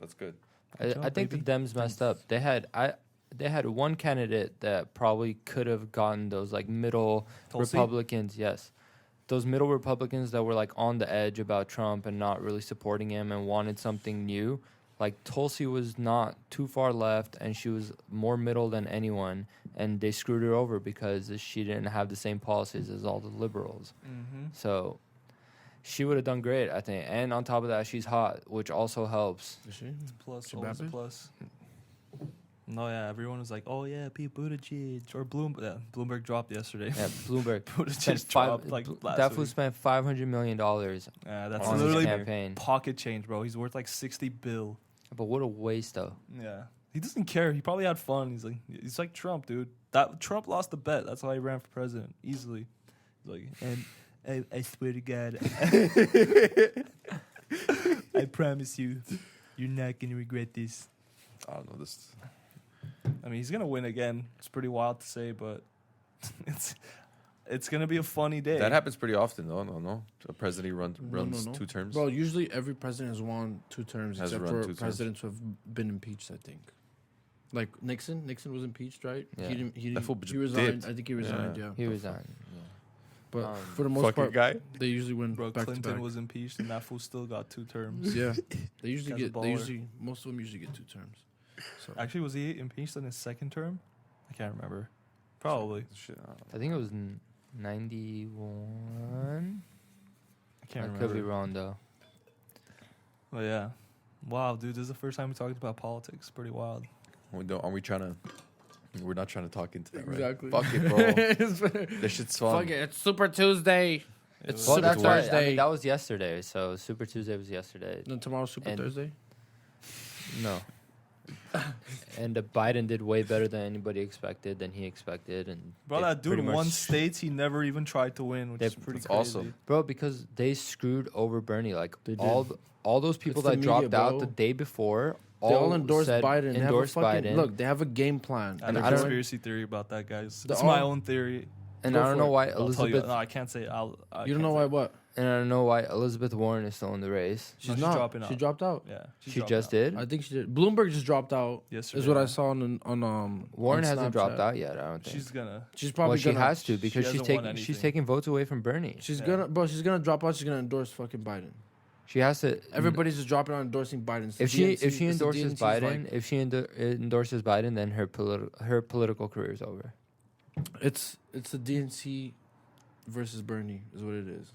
That's good. I think the Dems messed up. They had one candidate that probably could have gotten those like middle Tulsi? Republicans. Yes, those middle Republicans that were like on the edge about Trump and not really supporting him and wanted something new. Like Tulsi was not too far left, and she was more middle than anyone, and they screwed her over because she didn't have the same policies as all the liberals. Mm-hmm. So she would have done great, I think. And on top of that, she's hot, which also helps. it. Is she? Plus, She always a Baptist? plus. No, yeah, everyone was like, "Oh yeah, Pete Buttigieg or Bloomberg." Yeah, Bloomberg dropped yesterday. Yeah, Bloomberg Buttigieg spent dropped like last that fool week. spent $500 million Yeah, that's on his literally campaign. pocket change, bro. He's worth like 60 bill. But what a waste, though. Yeah, he doesn't care. He probably had fun. He's like Trump, dude. That Trump lost the bet. That's why he ran for president easily. He's like, and I swear to God, I promise you, you're not gonna regret this. I don't know this. I mean, he's gonna win again. It's pretty wild to say, but it's gonna be a funny day. That happens pretty often, though. No. A president runs No. 2 terms. Bro, usually every president has won 2 terms, Has except run for 2 terms. presidents who have been impeached. I think, like Nixon. Nixon was impeached, right? Yeah. He fool didn't. just He resigned. dipped. I think he resigned. Yeah. He resigned. But Um, for the most Fucking part, guy. they usually win Bro, back to Clinton back. was impeached, and that fool still got 2 terms. Yeah, they usually Guy's a get. They baller. usually most of them usually get 2 terms. So Actually, was he impeached in his 2nd term? I can't remember. Probably. Shit, I don't know. I think it was 91. I can't I remember. could be wrong, though. But yeah. Wow, dude, this is the first time we talked about politics. Pretty wild. Are we trying to? We're not trying to talk into that, right? Exactly. Fuck it, bro. This shit's fun. fuck it, it's Super Tuesday. It's Well, Super that's right. I Thursday. mean, that was yesterday, so Super Tuesday was yesterday. Then tomorrow's Super And- Thursday. No. And Biden did way better than anybody expected, than he expected. And Bro, they that dude pretty won much- states he never even tried to win, which They- is pretty That's crazy. awesome. Bro, because they screwed over Bernie. Like, They did. all those people It's the that media, dropped out bro. the day before, They all endorsed said Biden. They have a endorsed fucking, Biden. Look, they have a game plan. I have a I don't- conspiracy theory about that, guys. The It's my all- own theory. and Go I don't for know it. why I'll tell you. Elizabeth. No, I can't say. I You can't don't know say why it. what? And I don't know why Elizabeth Warren is still in the race. She's she's not. dropping She out. dropped out. Yeah, She dropped just out. did. I think she did. Bloomberg just dropped out. Yesterday. Is what I saw on Warren on hasn't dropped Snapchat. out yet. I don't think. She's gonna. She's probably Well, she gonna. has to because hasn't won anything. she's taking votes away from Bernie. She's Yeah. gonna, bro. She's gonna drop out. She's gonna endorse fucking Biden. She has to. Everybody's just dropping out endorsing Biden. It's the If she DNC if she it's the endorses DNC's Biden, like- if she endorses Biden, then her political career is over. it's the DNC versus Bernie is what it is.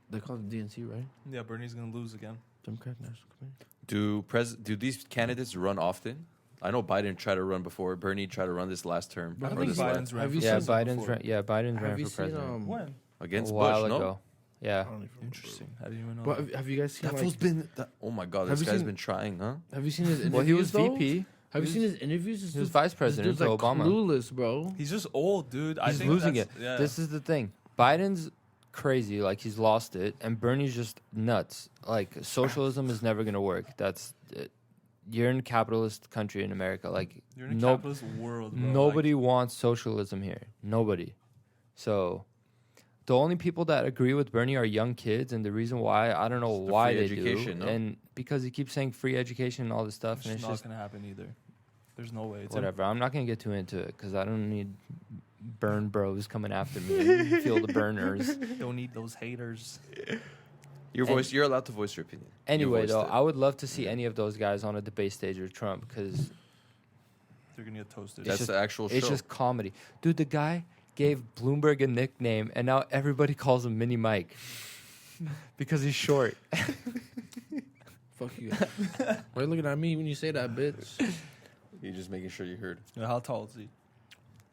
They call it DNC, right? Yeah, Bernie's gonna lose again. Democratic National Committee. Do these candidates run often? I know Biden tried to run before. Bernie tried to run this last term. But I or think this Biden's ran Have for you Yeah, president Biden's before. Biden's Have ran you for seen president When? against a while Bush. ago. No, Yeah, I don't even remember. Interesting. I didn't even know. But that. have you guys seen? that Like, fool's been. Oh my god, Have this you guy's seen- been trying, huh? have you seen his interviews? well, he was though? VP. Have you seen his interviews? This He was dude- vice this president dude's to like Obama. clueless, bro. He's just old, dude. I He's think losing it. that's- Yeah. This is the thing. Biden's crazy, like he's lost it, and Bernie's just nuts. Like socialism is never gonna work. That's you're in a capitalist country in America. Like You're in a no, capitalist world. Bro. nobody wants socialism here. Nobody. So the only people that agree with Bernie are young kids, and the reason why I don't know It's the why free they education, do, no? and because he keeps saying free education and all this stuff, It's and it's not just gonna happen either. There's no way. It's Whatever. I'm not gonna get too into it because I don't need burn bros coming after me. Feel the burners. Don't need those haters. You're allowed to voice your opinion. You Anyway, voiced though, it. I would love to see any of those guys on a debate stage with Trump because They're gonna get toasted. That's just- the actual show. it's just comedy. Dude, the guy gave Bloomberg a nickname, and now everybody calls him Mini Mike because he's short. Fuck you. Why are you looking at me when you say that, bitch? You're just making sure you heard. Yeah, how tall is he?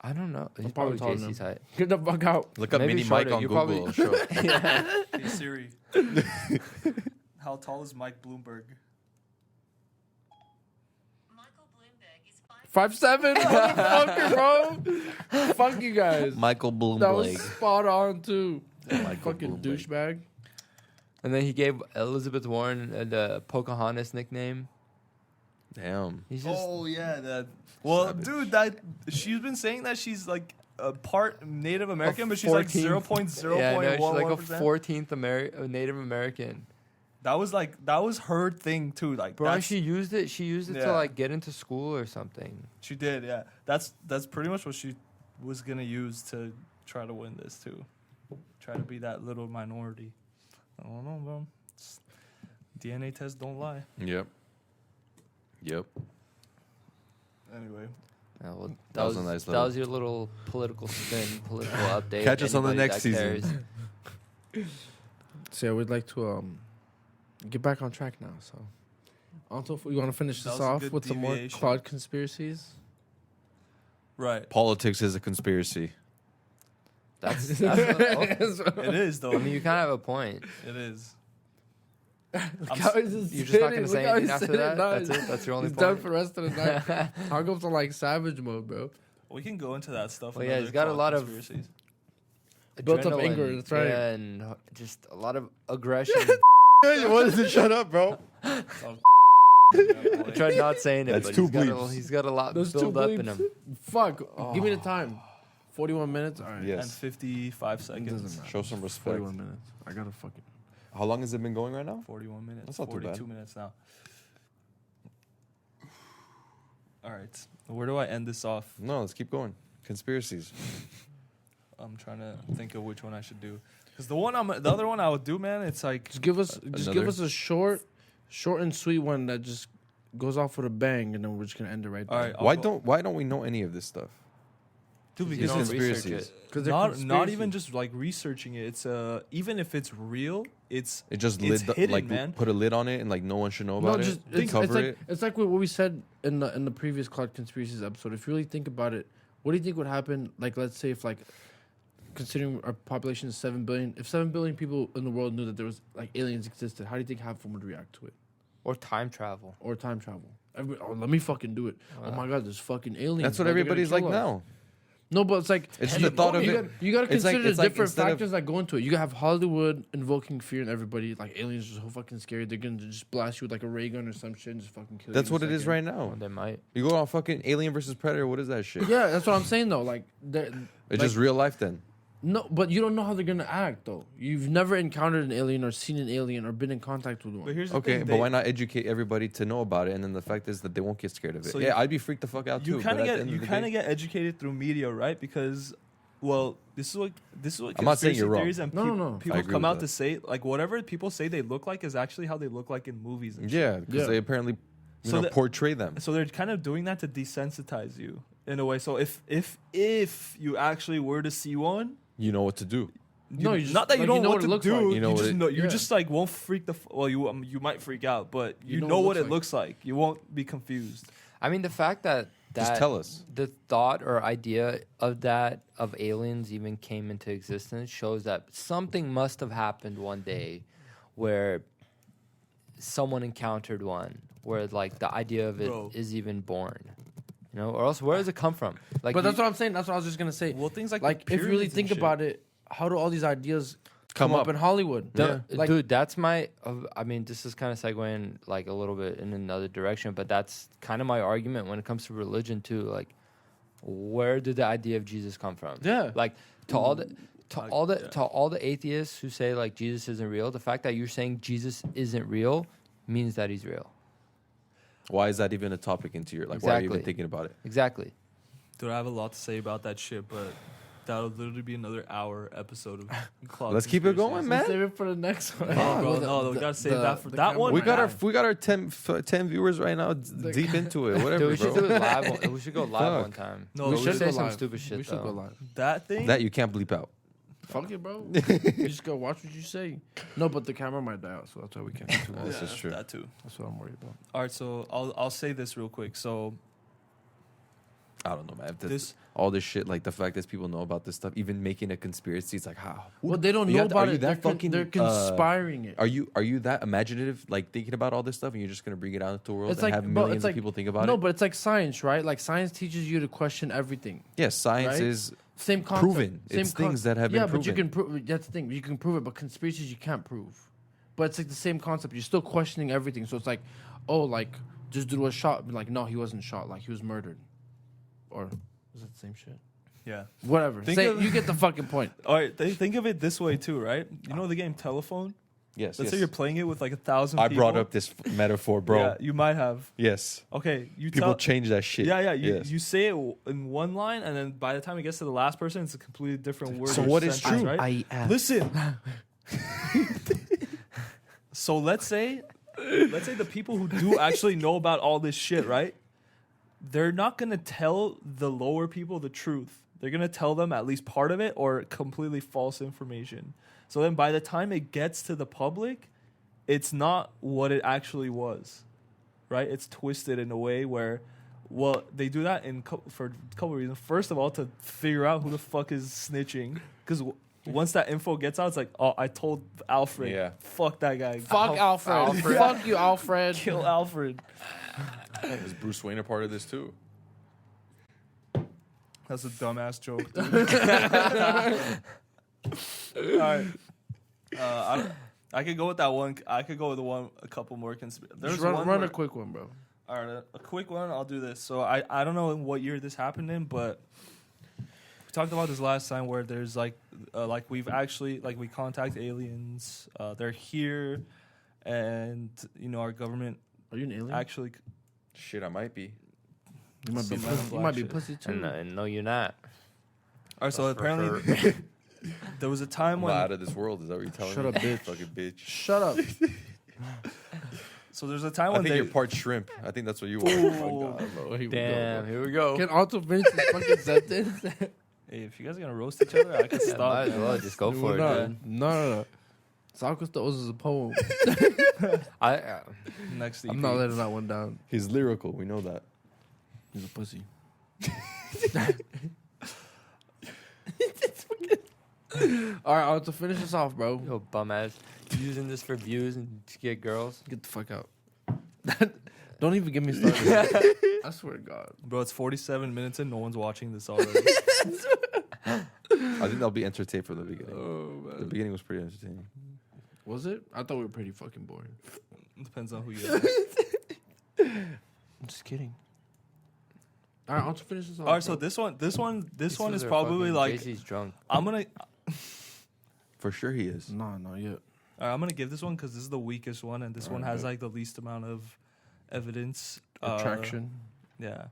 I don't know. He's probably probably taller than JC's height. Get the fuck out. Look up Maybe Mini shorter. Mike on You Google. probably- It'll show. Hey Siri. How tall is Mike Bloomberg? Michael Bloomberg is 5'7". 5'7", motherfucker, bro. Fuck you guys. Michael That was Bloomberg. spot on too. Michael Fucking Bloomberg. douchebag. And then he gave Elizabeth Warren the Pocahontas nickname. Damn. He's just Yeah, that. Well, Savage. dude, that she's been saying that she's like a part Native American, but she's like 14th. Yeah, no, she's like a 0.01%. 14th Native American. That was her thing too. Like, Bro, that's, she used it. She used it Yeah. to like get into school or something. she did. Yeah, that's pretty much what she was gonna use to try to win this too. Try to be that little minority. I don't know, bro. DNA tests don't lie. Yep. Anyway, Yeah, well, That was a nice that little- was your little political spin, political update. Catch us on the Anybody next that season. cares. So yeah, we'd like to get back on track now. So, Anto, you want to finish That this was a off good with some more deviation. Claude conspiracies? right. Politics is a conspiracy. That's It is though. I mean, you kind of have a point. It is. You're just not gonna say anything after that. That's it. That's your only He's done point. for the rest of the night. I'll go to like savage mode, bro. We can go into that stuff. Well, in yeah, other he's got a Claude lot of- conspiracies. Built up Adrenaline, anger, that's right. Yeah, and just a lot of aggression. What is it? Shut up, bro. I tried not saying it, That's but two he's got a lot Those two built up in bleeps. him. Fuck. Give me the time. 41 minutes. All right. And Yes. 55 Doesn't seconds. matter. Show some respect. 41 minutes. I gotta fucking. How long has it been going right now? 41 minutes. That's not too 42 bad. minutes now. All right. Where do I end this off? No, let's keep going. Conspiracies. I'm trying to think of which one I should do. Because the other one I would do, man, it's like Just give us Another? a short and sweet one that just goes off with a bang, and then we're just gonna end it right all there. right. Why don't we know any of this stuff? Dude, You because don't it's research conspiracies. it. Because not even just like researching it. It's even if it's real, it's It just It's lid hidden, like man. put a lid on it and like no one should know no, about just it. it's Cover like it. it's like what we said in the previous Claude Conspiracies episode. If you really think about it, what do you think would happen? Like, let's say if like, considering our population is 7 billion, if 7 billion people in the world knew that there was like aliens existed, how do you think half of them would react to it? Or time travel. Or time travel? Let me fucking do it. Oh my god, there's fucking aliens. That's what Like, they're gonna everybody's kill like us. now. No, but it's like It's the thought of you it. Gotta, you gotta It's like- consider it's the like different instead of- factors that go into it. You gotta have Hollywood invoking fear in everybody. Like aliens are so fucking scary. They're gonna just blast you with like a ray gun or some shit and just fucking kill That's you. what it is right now. Well, they might. You go on fucking Alien versus Predator. What is that shit? Yeah, that's what I'm saying though. Like, It's like- just real life then. no, but you don't know how they're gonna act though. You've never encountered an alien or seen an alien or been in contact with one. But here's the Okay, thing. but why not educate everybody to know about it? And then the fact is that they won't get scared of it. So Yeah, you- I'd be freaked the fuck out too. You kind of but at the get end you the kind day- of get educated through media, right? Because, well, this is what I'm not saying conspiracy you're wrong. theories and No, no, no. I people agree come with out that. to say like whatever people say they look like is actually how they look like in movies. And Yeah, because Yeah. they apparently So the- portray them. So they're kind of doing that to desensitize you in a way. So if you actually were to see one, You know what to do. No, you just- not that you like, don't you know know what what it to looks do. like. You You, know what just it- know. You yeah. just like won't freak the. Well, you might freak out, but you, know what it looks like. You won't be confused. I mean, the fact that Just tell us. the thought or idea of aliens even came into existence shows that something must have happened one day where someone encountered one, where like the idea of it is Bro. even born. You know, or else where does it come from? Like, But that's what I'm saying. That's what I was just gonna say. Well, things like Like the if you really pyramids and think shit. about it, how do all these ideas Come come up up. in Hollywood? Like, dude, that's my. I mean, this is kind of segueing like a little bit in another direction, but that's kind of my argument when it comes to religion too. Like, where did the idea of Jesus come from? Yeah. Like to all the. Yeah. To all the atheists who say like Jesus isn't real, the fact that you're saying Jesus isn't real means that he's real. Why is that even a topic into your like? Why are you even Exactly. thinking about it? Exactly. Dude, I have a lot to say about that shit, but that'll literally be another hour episode of Claude. Let's keep it going, Conspiracies. man. Save it for the next one. No, bro, no, we gotta save that for that one. We got our man. 10 viewers right now, deep into it. Whatever, Dude, we should bro. do it live. We should go live Fuck. one time. No, we we should should say go some live. stupid shit We should though. go live. That thing. That you can't bleep out. Fuck it, bro. You just go watch what you say. No, but the camera might die out, so that's why we can't do too This much. is true. That too. That's what I'm worried about. All right, so I'll say this real quick. So I don't know, man. If this all this shit, like the fact that people know about this stuff, even making a conspiracy, it's like how? Well, they don't You know have to- about are you it. that fucking, They're conspiring it. Are you that imaginative, like thinking about all this stuff, and you're just gonna bring it out into the world It's and like- have but millions it's of like- people think about No, it? but it's like science, right? Like science teaches you to question everything. Yes, science right? is Same concept. proven. Same It's things that have been yeah, but you proven. can prove. That's the thing. You can prove it, but conspiracies you can't prove. But it's like the same concept. You're still questioning everything. So it's like, oh, like this dude was shot. Like no, he wasn't shot. Like he was murdered. Or is that the same shit? yeah. Whatever. Think Say, of- you get the fucking point. All right, think of it this way too, right? You know the game Telephone. Yes. Let's yes. say you're playing it with like 1,000 I people. brought up this metaphor, bro. Yeah, you might have. Yes. Okay, you People tell. change that shit. Yeah, yeah. Yes. You say it in one line, and then by the time it gets to the last person, it's a completely different word. So or what is sentence, true? Right? Listen. So let's say the people who do actually know about all this shit, right? They're not gonna tell the lower people the truth. They're gonna tell them at least part of it or completely false information. So then by the time it gets to the public, it's not what it actually was, right? It's twisted in a way where, well, they do that for a couple of reasons. First of all, to figure out who the fuck is snitching, because once that info gets out, it's like, oh, I told Alfred. Yeah. Fuck that guy. Fuck Alfred. Fuck you, Alfred. Kill Alfred. Is Bruce Wayne a part of this too? That's a dumbass joke. Dude. All right. I could go with that one. I could go with a couple more conspiracies. Just run a quick one, bro. All right, a quick one. I'll do this. So I don't know in what year this happened in, but we talked about this last time where there's like we've actually we contact aliens. They're here, and our government Are you an alien? actually. Shit, I might be. you might be some pussy. black You might be shit. pussy too. And no, you're not. All right, so That's for apparently there was a time I'm when not out of this world. Is that what you're telling Shut me? up, bitch. Fucking bitch. Shut up. so there's a time I when think they you're part shrimp. I think that's what you are. Ooh. Bro, here we Damn, go, here we go. bro. Can Otto finish this fucking sentence? Hey, if you guys are gonna roast each other, I can Yeah, stop. might as well just go for it, no, dude. no. Sarcastos is a poem. Next, I'm not letting that one down. He's lyrical. We know that. He's a pussy. All right, Otto, finish this off, bro. Yo, bum ass. You using this for views and to get girls? Get the fuck out. Don't even get me started. I swear to God. Bro, it's 47 minutes and no one's watching this already. I think they'll be entertained from the beginning. Oh, The man. beginning was pretty entertaining. Was it? I thought we were pretty fucking boring. Depends on who you ask. I'm just kidding. All right, I'll just finish this off. All right, so bro. this one These is fools are probably fucking- like JC's drunk. I'm gonna For sure he is. Nah, not yet. I'm gonna give this one because this is the weakest one, and this one has like the least amount of evidence. Attraction. Yeah.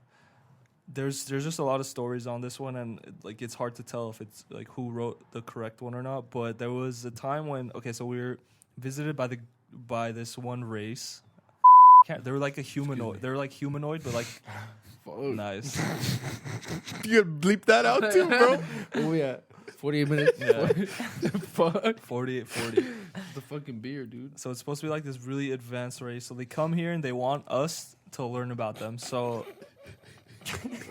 There's just a lot of stories on this one, and like it's hard to tell if it's like who wrote the correct one or not. But there was a time when so we were visited by this one race. They were like a humanoid. They were like humanoid, but like nice. You gotta bleep that out too, bro. Oh yeah. 48 minutes. Yeah. Fuck. 40. The fucking beer, dude. So it's supposed to be like this really advanced race. So they come here and they want us to learn about them. So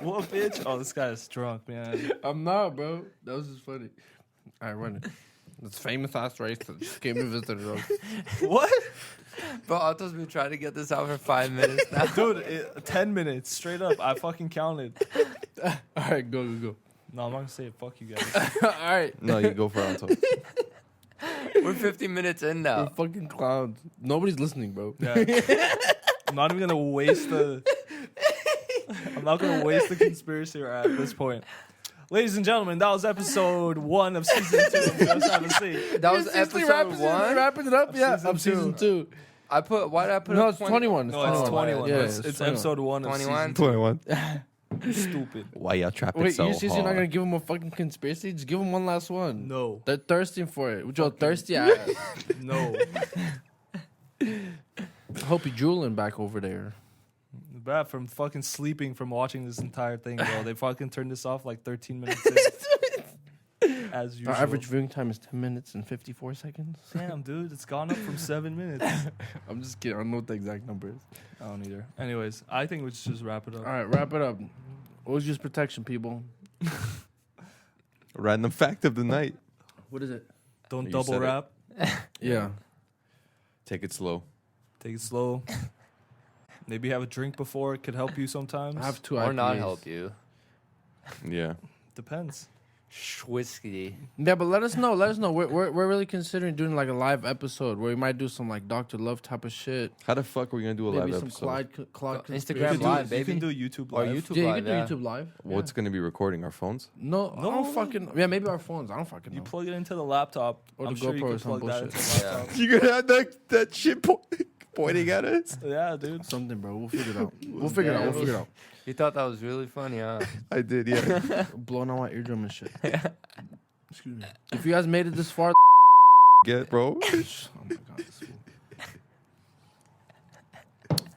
what, bitch? Oh, this guy is drunk, man. I'm not, bro. That was just funny. All right, run it. This famous ass race that just came and visited us. What? Bro, Otto's been trying to get this out for 5 minutes now. Dude, 10 minutes straight up. I fucking counted. All right, go. No, I'm not gonna say it. Fuck you guys. All right. No, you go for Anto. We're 50 minutes in We're now. fucking clowns. Nobody's listening, bro. Yeah. I'm not even gonna waste the. I'm not gonna waste the conspiracy at this point. Ladies and gentlemen, that was episode 1 of season 2 of Just Have a Seat. That was episode 1? Wrapping it up, yeah. Season Of season 2. Why did I put No, up it's 21. No, it's 21. Yeah, it's 21. episode 1 of 21? season 2. 21. Stupid. Why y'all trapping Wait, so you seriously not hard? gonna give him a fucking conspiracy? Just give him one last one. No. They're thirsting for it. With your thirsty ass. No. I hope you're drooling back over there. Bad from fucking sleeping from watching this entire thing, bro. They fucking turned this off like 13 minutes in. As usual. Our average viewing time is 10 minutes and 54 seconds. Damn, dude, it's gone up from 7 minutes. I'm just kidding. I don't know what the exact number is. I don't either. Anyways, I think we should just wrap it up. All right, wrap it up. Always use protection, people. Random fact of the night. What is it? Don't You double said it. wrap. Yeah. Take it slow. Take it slow. Maybe have a drink before. It could help you sometimes. I have 2 Or not IPAs. help you. Yeah. Depends. Whiskey. Yeah, but let us know. Let us know. We're really considering doing like a live episode where we might do some like Dr. Love type of shit. How the fuck are we gonna do a Maybe live some episode? Claude Instagram conspiracy. Live, You baby. can do YouTube Or live. YouTube Yeah, you Live, can do yeah. YouTube live. What's gonna be recording our phones? No, I don't fucking. Yeah, maybe our phones. I don't fucking You know. plug it into the laptop. Or I'm the sure you GoPro or can some plug that bullshit. into the laptop. You gonna have that shit pointing at us? Yeah, dude. Something, bro. We'll figure it out. We'll figure it out. You thought that was really funny, huh? I did, yeah. Blowing out my eardrum and shit. Excuse me. If you guys made it this far, Get, bro. oh my god, this fool.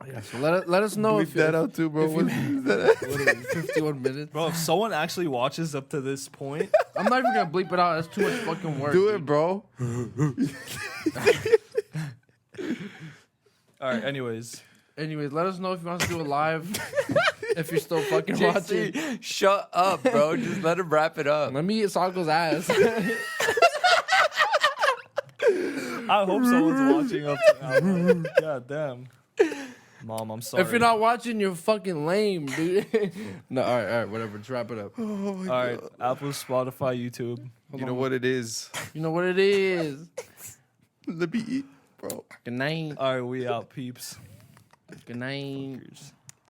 Yeah, so let us know Bleep if that out too, bro. if you- What is that? What is it, 51 minutes. Bro, if someone actually watches up to this point, I'm not even gonna bleep it out. That's too much fucking work. Do dude. it, bro. all right. Anyways, Anyways, let us know if you want to do it live. If you're still fucking watching. JC, shut up, bro. Just let him wrap it up. Let me eat Socko's ass. I hope someone's watching up to now. God damn. Mom, I'm sorry. If you're not watching, you're fucking lame, dude. No, all right, whatever. Just wrap it up. all right, Apple, Spotify, YouTube. You know what it is. You know what it is. Let me eat, bro. Good night. All right, we out, peeps. Good night.